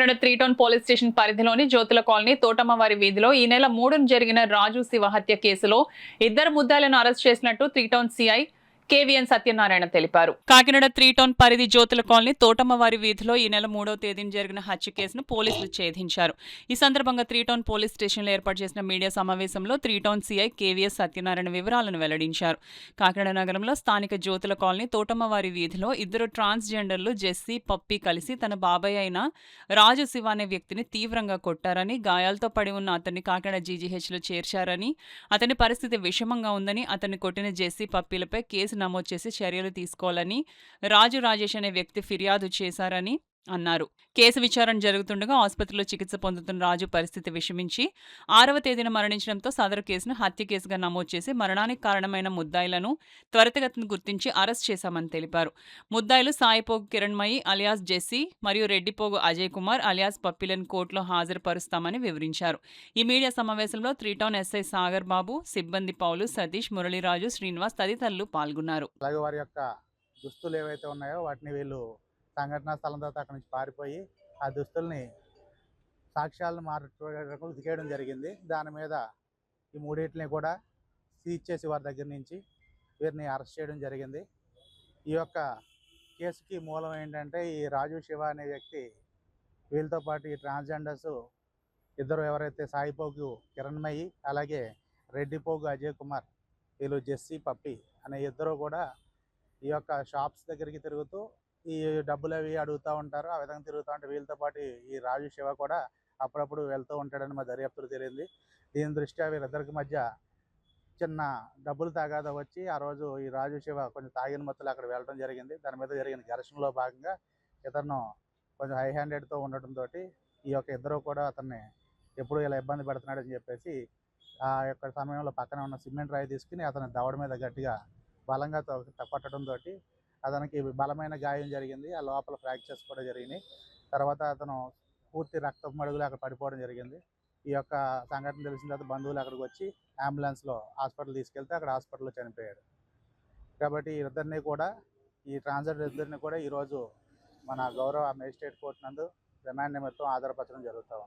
Kakinada 3 town police station పరిధిలోని Jyothula colony తోటమ్మవారి వీధిలో ఈ నెల 3న జరిగిన రాజు శివ హత్య కేసులో ఇద్దరు ముద్దాయిలను అరెస్ట్ చేసినట్టు 3 టౌన్ సిఐ కేవీఎన్ సత్యనారాయణ తెలిపారు. కాకినాడ 3 టౌన్ పరిధి జ్యోతుల కాలనీ తోటమ్మవారి వీధిలో ఈ నెల 3వ తేదీన జరిగిన హత్య కేసును పోలీసులు ఛేదించారు. ఈ సందర్భంగా 3 టౌన్ పోలీస్ స్టేషన్లో ఏర్పాటు చేసిన మీడియా సమావేశంలో 3 టౌన్ సిఐ కేవీఎస్ సత్యనారాయణ వివరాలను వెల్లడించారు. కాకినాడ నగరంలో స్థానిక జ్యోతుల కాలనీ తోటమ్మవారి వీధిలో ఇద్దరు ట్రాన్స్జెండర్లు జెస్సీ, పప్పి కలిసి తన బాబాయ్ అయిన రాజు శివ అనే వ్యక్తిని తీవ్రంగా కొట్టారని, గాయాలతో పడి ఉన్న అతన్ని కాకినాడ జీజీహెచ్లో చేర్చారని, అతని పరిస్థితి విషమంగా ఉందని, అతన్ని కొట్టిన జెస్సీ, పప్పీలపై కేసు నమోదు చేసి చర్యలు తీసుకోవాలని రాజు రాజేష్ అనే వ్యక్తి ఫిర్యాదు చేశారని అన్నారు. కేసు విచారణ జరుగుతుండగా ఆసుపత్రిలో చికిత్స పొందుతున్న రాజు పరిస్థితి విషమించి 6వ తేదీన మరణించడంతో సదరు కేసును హత్య కేసుగా నమోదు చేసి మరణానికి కారణమైన ముద్దాయిలను త్వరితగతిన గుర్తించి అరెస్ట్ చేశామని తెలిపారు. ముద్దాయిలు సాయిపోగు కిరణ్మయి అలియాస్ జెస్సీ మరియు రెడ్డిపోగు అజయ్ కుమార్ అలియాస్ పప్పిలను కోర్టులో హాజరుపరుస్తామని వివరించారు. ఈ మీడియా సమావేశంలో 3 టౌన్ ఎస్ఐ సాగర్ బాబు, సిబ్బంది పౌలు, సతీష్, మురళీరాజు, శ్రీనివాస్ తదితరులు పాల్గొన్నారు. వారి యొక్క దుస్తులు ఏవైతే ఉన్నాయో వాటిని వీళ్ళు సంఘటనా స్థలం తర్వాత అక్కడి నుంచి పారిపోయి ఆ దుస్తుల్ని సాక్ష్యాలను మార్చుకోవడానికి ఉతికేయడం జరిగింది. దాని మీద ఈ మూడింటిని కూడా సీజ్ చేసి వారి దగ్గర నుంచి వీరిని అరెస్ట్ చేయడం జరిగింది. ఈ యొక్క కేసుకి మూలం ఏంటంటే ఈ రాజు శివ అనే వ్యక్తి వీళ్ళతో పాటు ఈ ట్రాన్స్జెండర్స్ ఇద్దరు ఎవరైతే సాయిపోగు కిరణ్మయి అలాగే రెడ్డిపోగు అజయ్ కుమార్, వీళ్ళు జెస్సీ, పప్పి అనే ఇద్దరు కూడా ఈ యొక్క షాప్స్ దగ్గరికి తిరుగుతూ ఈ డబ్బులు అవి అడుగుతూ ఉంటారు. ఆ విధంగా తిరుగుతూ ఉంటే వీళ్ళతో పాటు ఈ రాజు శివ కూడా అప్పుడప్పుడు వెళ్తూ ఉంటాడని మా దర్యాప్తులు తెలియంది. దీని దృష్ట్యా వీరిద్దరికి మధ్య చిన్న డబ్బులు తగాదా వచ్చి ఆ రోజు ఈ రాజు శివ కొంచెం తాగిన మొత్తంలో అక్కడ వెళ్ళడం జరిగింది. దాని మీద జరిగిన ఘర్షణలో భాగంగా ఇతను కొంచెం హై హ్యాండెడ్తో ఉండటంతో ఈ యొక్క ఇద్దరు కూడా అతన్ని ఎప్పుడు ఇలా ఇబ్బంది పెడుతున్నాడని చెప్పేసి ఆ యొక్క సమయంలో పక్కన ఉన్న సిమెంట్ రాయి తీసుకుని అతని దవడ మీద గట్టిగా బలంగా కొట్టడంతో అతనికి బలమైన గాయం జరిగింది. ఆ లోపల ఫ్రాక్చర్స్ కూడా జరిగినాయి. తర్వాత అతను పూర్తి రక్తపు మడుగులు అక్కడ పడిపోవడం జరిగింది. ఈ యొక్క సంఘటన తెలిసిన తర్వాత బంధువులు అక్కడికి వచ్చి అంబులెన్స్లో హాస్పిటల్ తీసుకెళ్తే అక్కడ హాస్పిటల్లో చనిపోయాడు. కాబట్టి ఇద్దరిని కూడా ఈ ట్రాన్స్జెండర్ ఇద్దరిని కూడా ఈరోజు మన గౌరవ మేజిస్ట్రేట్ కోర్టు నందు రిమాండ్ నిమిత్తం ఆధారపరచడం జరుగుతూ ఉంది.